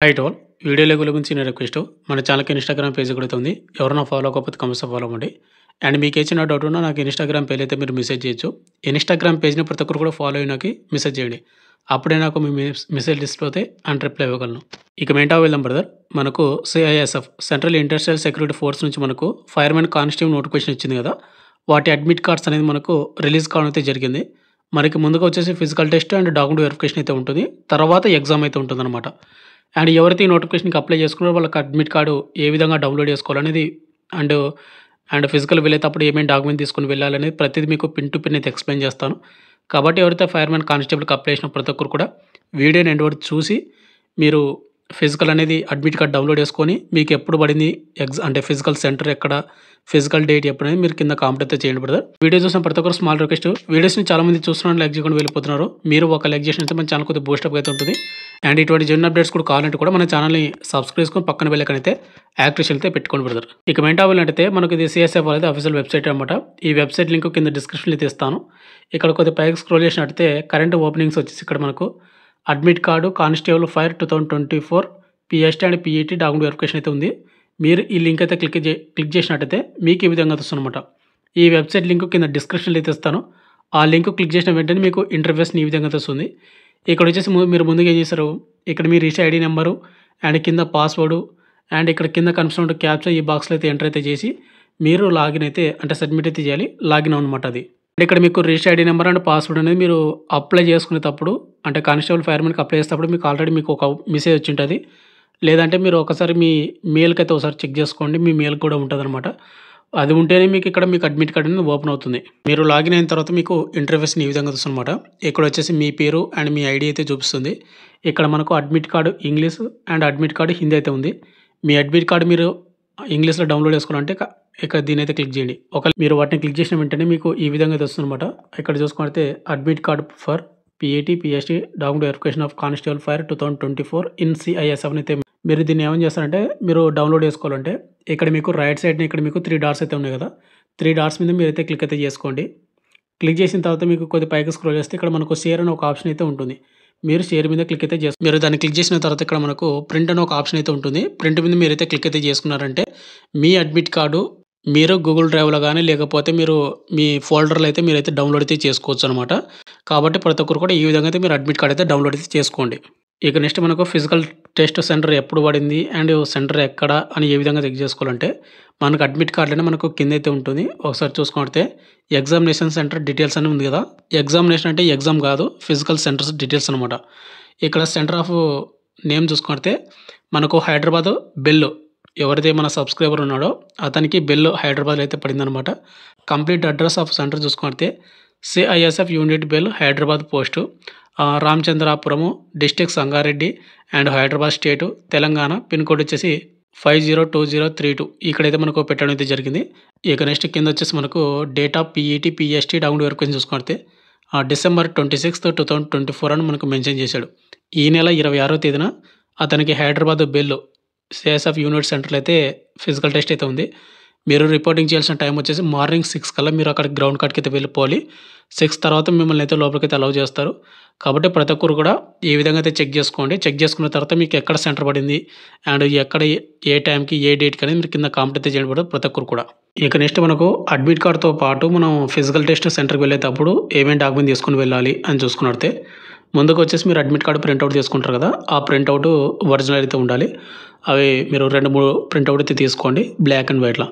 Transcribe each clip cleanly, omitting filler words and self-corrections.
Right all వీడియోల గురించి నేను రిక్వెస్ట్ మన ఛానల్కి ఇన్స్టాగ్రామ్ పేజ్ కూడా ఉంది. ఎవరైనా ఫాలో అవ్వకపోతే కమెంట్స్ ఫాలో అవ్వండి. అండ్ మీకు ఏదైనా డౌట్ ఉన్నా నాకు ఇన్స్టాగ్రామ్ పేజ్ అయితే మీరు మెసేజ్ చేయొచ్చు. ఇన్స్టాగ్రామ్ పేజ్ని ప్రతి ఒక్కరు కూడా ఫాలో అయినాకి మెసేజ్ చేయండి. అప్పుడే నాకు మీ మెసేజ్ లిస్ట్లో అయితే అండ్ రిప్లై ఇవ్వగలను. ఇక మెయిన్ టాప్ వెళ్దాం బ్రదర్. మనకు CISF central industrial security force నుంచి మనకు ఫైర్మెన్ కానిస్టేబుల్ నోటిఫికేషన్ ఇచ్చింది కదా, వాటి అడ్మిట్ కార్డ్స్ అనేది మనకు రిలీజ్ కావడం అయితే జరిగింది. మనకి ముందుగా వచ్చేసి physical test and document verification అయితే ఉంటుంది. తర్వాత ఎగ్జామ్ అయితే ఉంటుందన్నమాట. అండ్ ఎవరైతే ఈ నోటిఫికేషన్కి అప్లై చేసుకున్నారో వాళ్ళకి అడ్మిట్ కార్డు ఏ విధంగా డౌన్లోడ్ చేసుకోవాలనేది అండ్ అండ్ ఫిజికల్ వెళ్ళేటప్పుడు ఏమేమి డాక్యుమెంట్ తీసుకుని వెళ్ళాలనేది ప్రతిదీ మీకు పిన్ టు పిన్ అయితే ఎక్స్ప్లెయిన్ చేస్తాను. కాబట్టి ఎవరైతే ఫైర్మెన్ కానిస్టేబుల్కి అప్లై చేసిన ప్రతి ఒక్కరు కూడా వీడియోని ఎండ్ వరకు చూసి మీరు ఫిజికల్ అనేది అడ్మిట్ కార్డ్ డౌన్లోడ్ చేసుకొని మీకు ఎప్పుడు పడింది అంటే ఫిజికల్ సెంటర్ ఎక్కడ, ఫిజికల్ డేట్ ఎప్పుడు అనేది మీరు కింద కామెంట్ అయితే చేయండి బ్రదర్. వీడియో చూసిన ప్రతి ఒక్కరు స్మాల్ రిక్వెస్ట్, వీడియోస్ని చాలా మంది చూస్తున్నారు లైక్ చేయకుండా వెళ్ళిపోతున్నారు. మీరు ఒక లైక్ చేసిన మన ఛానల్ కొద్దిగా బూస్టప్ అయితే ఉంటుంది. అండ్ ఇటువంటి జెన్యున్ అప్డేట్స్ కూడా కావాలంటే కూడా మన ఛానల్ని సబ్స్క్రైబ్ చేసుకొని పక్కన వెళ్ళకనైతే యాక్టివేషన్ అయితే పెట్టుకోండి బ్రదర్. ఇక మెయిన్ టాపిక్ అంటే మనకు ఇది సిఎస్ఎఫ్ అనేది అఫీషియల్ వెబ్సైట్ అనమాట. ఈ వెబ్సైట్ లింక్ కింద డిస్క్రిప్షన్లో అయితే ఇస్తాను. ఇక్కడ కొద్దిగా పైకి స్క్రోల్ చేసినట్టయితే కరెంట్ ఓపెనింగ్స్ వచ్చేసి ఇక్కడ మనకు admit card constable fire 2024 PST and PET document verification అయితే ఉంది. మీరు ఈ లింక్ అయితే క్లిక్ చేసినట్టయితే మీకు ఈ విధంగా వస్తుంది అనమాట. ఈ వెబ్సైట్ లింక్ కింద డిస్క్రిప్షన్లో అయితే ఇస్తాను. ఆ లింక్ క్లిక్ చేసిన వెంటనే మీకు ఇంటర్ఫేస్ని ఈ విధంగా వస్తుంది. ఇక్కడ వచ్చేసి మీరు ముందుగా ఏం చేస్తారు, ఇక్కడ మీ రిజిస్టర్ ఐడి నెంబరు అండ్ కింద పాస్వర్డు అండ్ ఇక్కడ కింద కన్ఫర్మ్ క్యాప్చర్ ఈ బాక్స్లో అయితే ఎంటర్ అయితే చేసి మీరు లాగిన్ అయితే అంటే సబ్మిట్ అయితే చేయాలి. లాగిన్ అనమాట అది. ఇక్కడ మీకు register ID number and password అనేది మీరు అప్లై చేసుకునేటప్పుడు అంటే కానిస్టేబుల్ ఫైర్మెన్కి అప్లై చేసేటప్పుడు మీకు ఆల్రెడీ మీకు ఒక మెసేజ్ వచ్చి ఉంటుంది. లేదంటే మీరు ఒకసారి మీ మెయిల్కి అయితే ఒకసారి చెక్ చేసుకోండి. మీ మెయిల్ కూడా ఉంటుంది అనమాట. అది ఉంటేనే మీకు ఇక్కడ మీకు అడ్మిట్ కార్డ్ అనేది ఓపెన్ అవుతుంది. మీరు లాగిన్ అయిన తర్వాత మీకు ఇంటర్ఫేస్ని ఈ విధంగా వస్తుంది అనమాట. ఇక్కడ వచ్చేసి మీ పేరు అండ్ మీ ఐడి అయితే చూపిస్తుంది. ఇక్కడ మనకు admit card English and admit card Hindi అయితే ఉంది. మీ అడ్మిట్ కార్డు మీరు ఇంగ్లీష్లో డౌన్లోడ్ చేసుకోవాలంటే ఇక్కడ దీని అయితే క్లిక్ చేయండి. మీరు వాటిని క్లిక్ చేసిన వెంటనే మీకు ఈ విధంగా అయితే వస్తుంది అనమాట. ఇక్కడ చూసుకుంటే admit card for PAT PST document verification of constable fire 2024 in CISF అయితే మీరు దీన్ని ఏమని చేస్తారంటే మీరు డౌన్లోడ్ చేసుకోవాలంటే ఇక్కడ మీకు రైట్ సైడ్ని ఇక్కడ మీకు 3 డాట్స్ అయితే ఉన్నాయి కదా, 3 డాట్స్ మీద మీరైతే క్లిక్ అయితే చేసుకోండి. క్లిక్ చేసిన తర్వాత మీకు కొద్ది పైకి స్క్రోల్ చేస్తే ఇక్కడ మనకు షేర్ అని ఒక ఆప్షన్ అయితే ఉంటుంది. మీరు షేర్ మీద క్లిక్ అయితే మీరు దాన్ని క్లిక్ చేసిన తర్వాత ఇక్కడ మనకు ప్రింట్ అని ఒక ఆప్షన్ అయితే ఉంటుంది. ప్రింట్ మీద మీరైతే క్లిక్ అయితే చేసుకున్నారంటే మీ అడ్మిట్ కార్డు మీరు గూగుల్ డ్రైవ్లో కానీ లేకపోతే మీరు మీ ఫోల్డర్లో అయితే మీరైతే డౌన్లోడ్ అయితే చేసుకోవచ్చు అనమాట. కాబట్టి ప్రతి ఒక్కరు కూడా ఈ విధంగా అయితే మీరు అడ్మిట్ కార్డ్ అయితే డౌన్లోడ్ అయితే చేసుకోండి. ఇక నెక్స్ట్ మనకు ఫిజికల్ టెస్ట్ సెంటర్ ఎప్పుడు పడింది అండ్ సెంటర్ ఎక్కడ అని ఏ విధంగా చెక్ చేసుకోవాలంటే మనకు అడ్మిట్ కార్డులోనే మనకు కింద అయితే ఉంటుంది. ఒకసారి చూసుకుంటే ఎగ్జామినేషన్ సెంటర్ డీటెయిల్స్ అని ఉంది కదా, ఎగ్జామినేషన్ అంటే ఎగ్జామ్ కాదు, ఫిజికల్ సెంటర్స్ డీటెయిల్స్ అనమాట. ఇక్కడ సెంటర్ ఆఫ్ నేమ్ చూసుకుంటే మనకు హైదరాబాద్ బెల్, ఎవరైతే మన సబ్స్క్రైబర్ ఉన్నాడో అతనికి బెల్ హైదరాబాద్ అయితే పడిందనమాట. కంప్లీట్ అడ్రస్ ఆఫ్ సెంటర్ చూసుకుంటే CISF unit BEL Hyderabad post Ramachandrapuram district Sangareddy and Hyderabad state Telangana. Pin code వచ్చేసి 502032 ఇక్కడైతే మనకు పెట్టడం అయితే జరిగింది. ఇక నెక్స్ట్ కింద వచ్చేసి మనకు date of PET PST document verification చూసుకుంటే December 26, 2024 అని మనకు మెన్షన్ చేశాడు. ఈ నెల 26వ తేదీన అతనికి హైదరాబాద్ బెల్ సిఐఎస్ఎఫ్ యూనిట్ సెంటర్లో అయితే ఫిజికల్ టెస్ట్ అయితే ఉంది. మీరు రిపోర్టింగ్ చేయాల్సిన టైం వచ్చేసి మార్నింగ్ 6 కల్లా మీరు అక్కడ గ్రౌండ్ కార్డ్కి అయితే వెళ్ళిపోవాలి. 6 తర్వాత మిమ్మల్ని అయితే లోపలికి అయితే అలౌ చేస్తారు. కాబట్టి ప్రతి ఒక్కరు కూడా ఈ విధంగా అయితే చెక్ చేసుకోండి. చెక్ చేసుకున్న తర్వాత మీకు ఎక్కడ సెంటర్ పడింది అండ్ ఎక్కడ ఏ టైంకి ఏ డేట్కి అనేది మీరు కింద కామెంట్ అయితే చేయడం ప్రతి ఒక్కరు కూడా. ఇక నెక్స్ట్ మనకు అడ్మిట్ కార్డ్తో పాటు మనం ఫిజికల్ టెస్ట్ సెంటర్కి వెళ్ళేటప్పుడు ఏమేమి డాక్యుమెంట్ తీసుకుని వెళ్ళాలి అని చూసుకున్నట్టే ముందుకు వచ్చేసి మీరు అడ్మిట్ కార్డు ప్రింట్అవుట్ తీసుకుంటారు కదా, ఆ ప్రింట్అవుట్ ఒరిజినల్ అయితే ఉండాలి. అవి మీరు 2-3 ప్రింట్అవుట్ అయితే తీసుకోండి. బ్లాక్ అండ్ వైట్లో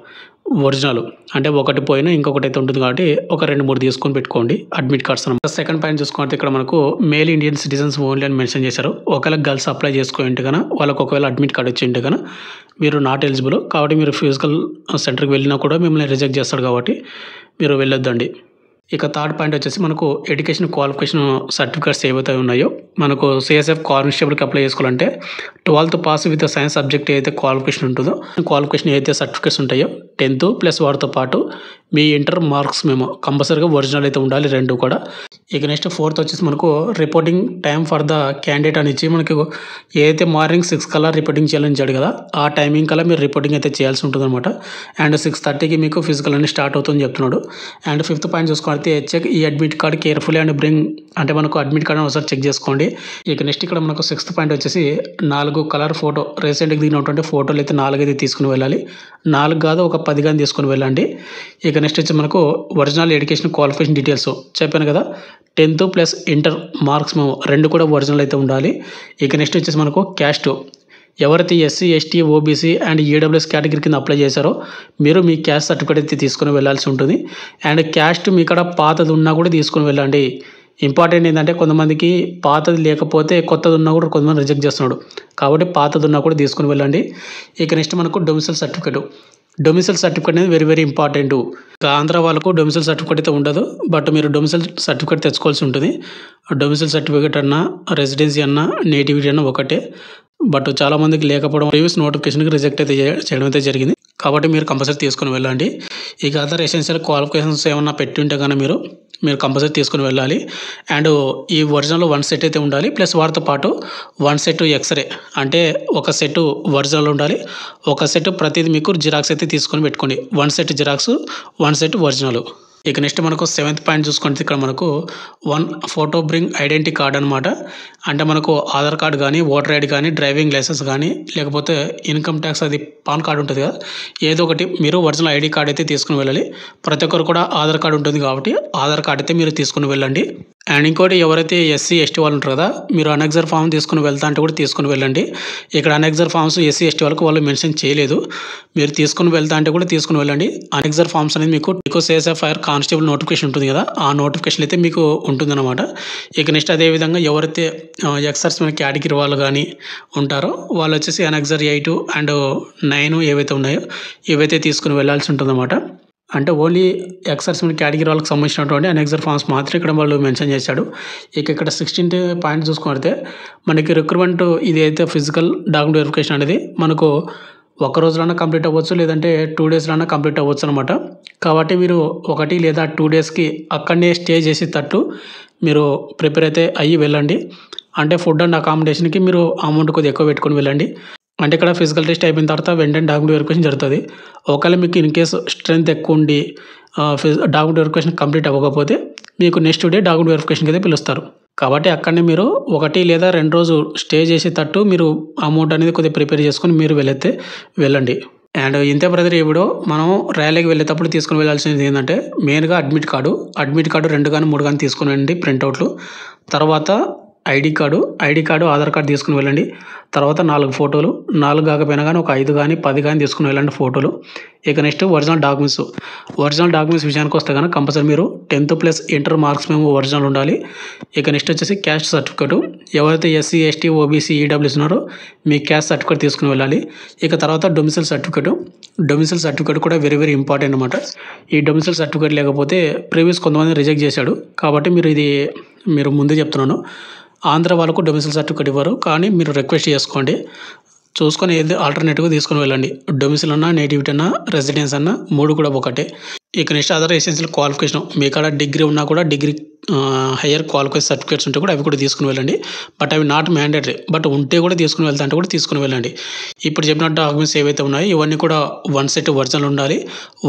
ఒరిజినల్ అంటే ఒకటి పోయినా ఇంకొకటి అయితే ఉంటుంది కాబట్టి ఒక 2-3 తీసుకొని పెట్టుకోండి అడ్మిట్ కార్డ్స్ అనమాట. సెకండ్ పాయింట్ చూసుకుంటే ఇక్కడ మనకు మేల్ ఇండియన్ సిటిజన్స్ ఓన్లీ అని మెన్షన్ చేశారు. ఒకవేళ గర్ల్స్ అప్లై చేసుకోండి కన్నా వాళ్ళకి ఒకవేళ అడ్మిట్ కార్డ్ వచ్చింటే కన్నా మీరు నాట్ ఎలిజిబుల్. కాబట్టి మీరు ఫిజికల్ సెంటర్కి వెళ్ళినా కూడా మిమ్మల్ని రిజెక్ట్ చేస్తాడు కాబట్టి మీరు వెళ్ళొద్దండి. ఇక థర్డ్ పాయింట్ వచ్చేసి మనకు ఎడ్యుకేషన్ క్వాలిఫికేషన్ సర్టిఫికేట్స్ ఏవైతే ఉన్నాయో మనకు సిఎస్ఎఫ్ కానిస్టేబుల్కి అప్లై చేసుకోవాలంటే 12th pass with science subject ఏదైతే క్వాలిఫికేషన్ ఉంటుందో క్వాలిఫికేషన్ ఏదైతే సర్టిఫికేట్స్ ఉంటాయో 10th ప్లస్ వాటితో పాటు మీ ఇంటర్ మార్క్స్ మెమో కంపల్సరీగా ఒరిజినల్ అయితే ఉండాలి 2 కూడా. ఇక నెక్స్ట్ ఫోర్త్ వచ్చేసి మనకు reporting time for the candidate అని ఇచ్చి మనకు ఏదైతే మార్నింగ్ 6 కల్లా రిపోర్టింగ్ చేయాలని ఇచ్చాడు కదా, ఆ టైమింగ్ కల్లా మీరు రిపోర్టింగ్ అయితే చేయాల్సి ఉంటుందన్నమాట. అండ్ 6:30కి మీకు ఫిజికల్ అనేది స్టార్ట్ అవుతుందని చెప్తున్నాడు. అండ్ ఫిఫ్త్ పాయింట్ చూసుకుంటే చెక్ ఈ admit card carefully and bring, అంటే మనకు అడ్మిట్ కార్డ్ ఒకసారి చెక్ చేసుకోండి. ఇక నెక్స్ట్ ఇక్కడ మనకు 6th పాయింట్ వచ్చేసి 4 కలర్ ఫోటో రీసెంట్గా దిగినటువంటి ఫోటోలు అయితే 4 అయితే తీసుకుని వెళ్ళాలి. 4 కాదు, ఒక 10 కానీ తీసుకుని వెళ్ళండి. ఇక నెక్స్ట్ వచ్చి మనకు ఒరిజినల్ ఎడ్యుకేషన్ క్వాలిఫికేషన్ డీటెయిల్స్ చెప్పాను కదా, 10th ప్లస్ ఇంటర్ మార్క్స్ మేము 2 కూడా ఒరిజినల్ అయితే ఉండాలి. ఇక నెక్స్ట్ వచ్చేసి మనకు క్యాస్ట్, ఎవరైతే SC, ST, OBC and EWS category కింద అప్లై చేశారో మీరు మీ క్యాస్ట్ సర్టిఫికేట్ అయితే తీసుకుని వెళ్ళాల్సి ఉంటుంది. అండ్ క్యాస్ట్ మీ కాడ పాతది ఉన్నా కూడా తీసుకుని వెళ్ళండి. ఇంపార్టెంట్ ఏంటంటే కొంతమందికి పాతది లేకపోతే కొత్తది ఉన్నా కూడా కొంతమంది రిజెక్ట్ చేస్తున్నాడు, కాబట్టి పాతది ఉన్నా కూడా తీసుకుని వెళ్ళండి. ఇక నెక్స్ట్ మనకు డొమిసైల్ సర్టిఫికేట్, డొమిసైల్ సర్టిఫికేట్ అనేది వెరీ వెరీ ఇంపార్టెంట్. ఆంధ్ర వాళ్ళకు డొమిసైల్ సర్టిఫికేట్ అయితే ఉండదు, బట్ మీరు డొమిసైల్ సర్టిఫికేట్ తెచ్చుకోవాల్సి ఉంటుంది. డొమిసైల్ సర్టిఫికేట్ అన్నా రెసిడెన్సీ అన్నా నేటివిటీ అన్నా ఒకటే, బట్ చాలామందికి లేకపోవడం ప్రీవియస్ నోటిఫికేషన్కి రిజెక్ట్ అయితే చేయడం అయితే జరిగింది, కాబట్టి మీరు కంపల్సరీ తీసుకుని వెళ్ళండి. ఇక అదర్ ఎసెన్షియల్ క్వాలిఫికేషన్స్ ఏమన్నా పెట్టి ఉంటే కానీ మీరు కంపల్సరీ తీసుకుని వెళ్ళాలి. అండ్ ఈ ఒరిజినల్ 1 సెట్ అయితే ఉండాలి, ప్లస్ వాటితో పాటు 1 సెట్ ఎక్స్రే, అంటే ఒక సెట్ ఒరిజినల్ ఉండాలి, ఒక సెట్ ప్రతిదీ మీకు జిరాక్స్ అయితే తీసుకొని పెట్టుకోండి. 1 సెట్ జిరాక్స్, 1 సెట్ ఒరిజినల్. ఇక నెక్స్ట్ మనకు 7th పాయింట్ చూసుకుంటే ఇక్కడ మనకు 1 ఫోటో బ్రింగ్ ఐడెంటిటీ కార్డ్ అనమాట. అంటే మనకు ఆధార్ కార్డు కానీ, ఓటర్ ఐడి కానీ, డ్రైవింగ్ లైసెన్స్ కానీ, లేకపోతే ఇన్కమ్ ట్యాక్స్ అది పాన్ కార్డు ఉంటుంది కదా, ఏదో ఒకటి మీరు ఒరిజినల్ ఐడి కార్డ్ అయితే తీసుకుని వెళ్ళాలి. ప్రతి ఒక్కరు కూడా ఆధార్ కార్డు ఉంటుంది కాబట్టి ఆధార్ కార్డు అయితే మీరు తీసుకుని వెళ్ళండి. అండ్ ఇంకోటి ఎవరైతే ఎస్సీ, ఎస్టీ వాళ్ళు ఉంటారు కదా, మీరు అనెక్సర్ ఫామ్ తీసుకుని వెళ్తా అంటే కూడా తీసుకుని వెళ్ళండి. ఇక్కడ అనెక్సర్ ఫామ్స్ ఎస్సీ, ఎస్టీ వాళ్ళకు వాళ్ళు మెన్షన్ చేయలేదు, మీరు తీసుకుని వెళ్తా అంటే కూడా తీసుకుని వెళ్ళండి. అనెక్సర్ ఫామ్స్ అనేది మీకు CSFIR కానిస్టేబుల్ నోటిఫికేషన్ ఉంటుంది కదా, ఆ నోటిఫికేషన్ అయితే మీకు ఉంటుందన్నమాట. ఇక నెక్స్ట్ అదేవిధంగా ఎవరైతే ఎక్సర్స్ మన కేటగిరీ వాళ్ళు కానీ ఉంటారో వాళ్ళు వచ్చేసి అనెక్సర్ 8 అండ్ 9 ఏవైతే ఉన్నాయో ఇవైతే తీసుకుని వెళ్ళాల్సి ఉంటుందన్నమాట. అంటే ఓన్లీ ఎక్సర్స్ మన కేటగిరీ వాళ్ళకి సంబంధించినటువంటి అనెక్సర్ ఫామ్స్ మాత్రం ఇక్కడ వాళ్ళు మెన్షన్ చేశాడు. ఇక ఇక్కడ 16th పాయింట్ చూసుకుంటే మనకి రిక్రూట్మెంట్ ఇది అయితే ఫిజికల్ డాక్యుమెంట్ వెరిఫికేషన్ అనేది మనకు ఒక రోజులన్నా కంప్లీట్ అవ్వచ్చు, లేదంటే 2 డేస్లన్నా కంప్లీట్ అవ్వచ్చు అనమాట. కాబట్టి మీరు 1 లేదా 2 డేస్కి అక్కడనే స్టే చేసేటట్టు మీరు ప్రిపేర్ అయితే అయ్యి వెళ్ళండి. అంటే ఫుడ్ అండ్ అకామిడేషన్కి మీరు అమౌంట్ కొద్దిగా ఎక్కువ పెట్టుకొని వెళ్ళండి. అంటే ఇక్కడ ఫిజికల్ టెస్ట్ అయిపోయిన తర్వాత వెంటనే డాక్యుమెంట్ వెరిఫికేషన్ జరుగుతుంది. ఒకవేళ మీకు ఇన్ కేసు స్ట్రెంత్ ఎక్కువ ఉండి డాక్యుమెంట్ వెరిఫికేషన్ కంప్లీట్ అవ్వకపోతే మీకు నెక్స్ట్ డే డాక్యుమెంట్ వెరిఫికేషన్కి అయితే పిలుస్తారు. కాబట్టి అక్కడనే మీరు 1 లేదా 2 రోజు స్టే చేసేటట్టు మీరు అమౌంట్ అనేది కొద్దిగా ప్రిపేర్ చేసుకొని మీరు వెళ్ళండి. అండ్ ఇంతే బ్రదర్, ఇప్పుడు మనం ర్యాలీకి వెళ్ళేటప్పుడు తీసుకుని వెళ్ళాల్సింది ఏంటంటే మెయిన్గా అడ్మిట్ కార్డు 2 కానీ 3 కానీ తీసుకుని వెళ్ళండి ప్రింట్అవుట్లు. తర్వాత ఐడి కార్డు, ఆధార్ కార్డు తీసుకుని వెళ్ళండి. తర్వాత 4 ఫోటోలు, 4 కాకపోయినా కానీ ఒక 5 కానీ 10 కానీ తీసుకుని వెళ్ళండి ఫోటోలు. ఇక నెక్స్ట్ ఒరిజినల్ డాక్యుమెంట్స్ విషయానికి వస్తే కనుక కంపల్సరీ మీరు 10th ప్లస్ ఇంటర్ మార్క్స్ మేము ఒరిజినల్ ఉండాలి. ఇక నెక్స్ట్ వచ్చేసి క్యాస్ట్ సర్టిఫికేటు, ఎవరైతే ఎస్సీ, ఎస్టీ, ఓబీసీ, ఈడబ్ల్యూఎస్ ఉన్నారో మీ క్యాస్ట్ సర్టిఫికేట్ తీసుకుని వెళ్ళాలి. ఇక తర్వాత డొమిసైల్ సర్టిఫికేట్ కూడా వెరీ వెరీ ఇంపార్టెంట్ అనమాట. ఈ డొమిసైల్ సర్టిఫికేట్ లేకపోతే ప్రీవియస్ కొంతమంది రిజెక్ట్ చేశాడు, కాబట్టి మీరు ముందే చెప్తున్నాను, ఆంధ్ర వాళ్ళకు డొమిసైల్ సర్టిఫికేట్ ఇవ్వరు, కానీ మీరు రిక్వెస్ట్ చేసుకోండి, చూసుకొని ఏది ఆల్టర్నేటివ్గా తీసుకొని వెళ్ళండి. డొమిసైల్ అన్నా, నేటివిటీ అన్నా, రెసిడెన్స్ అన్నా 3 కూడా ఒకటే. ఇక నెక్స్ట్ అదర్ ఎసెన్షియల్ క్వాలిఫికేషన్, మీ కాడ డిగ్రీ ఉన్నా కూడా డిగ్రీ హయ్యర్ క్వాలిఫికేషన్ సర్టిఫికేట్స్ ఉంటే కూడా అవి కూడా తీసుకుని వెళ్ళండి. బట్ అవి నాట్ మ్యాండేటరీ, బట్ ఉంటే కూడా తీసుకుని వెళ్తా అంటే కూడా తీసుకుని వెళ్ళండి. ఇప్పుడు చెప్పిన డాక్యుమెంట్స్ ఏవైతే ఉన్నాయో ఇవన్నీ కూడా 1 సెట్ ఒరిజినల్ ఉండాలి,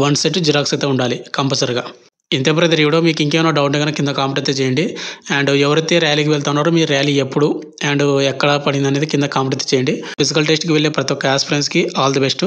1 సెట్ జిరాక్స్ అయితే ఉండాలి కంపల్సరీగా. ఇంతే బ్రదర్, వీడియో మీకు ఇంకేమైనా డౌట్ కనుక కింద కామెంట్ అయితే చేయండి. అండ్ ఎవరైతే ర్యాలీకి వెళ్తున్నారో మీ ర్యాలీ ఎప్పుడు అండ్ ఎక్కడ పడింది అనేది కింద కామెంట్ అయితే చేయండి. ఫిజికల్ టెస్ట్కి వెళ్ళే ప్రతి ఒక్క ఆస్పిరెంట్స్కి ఆల్ ది బెస్ట్.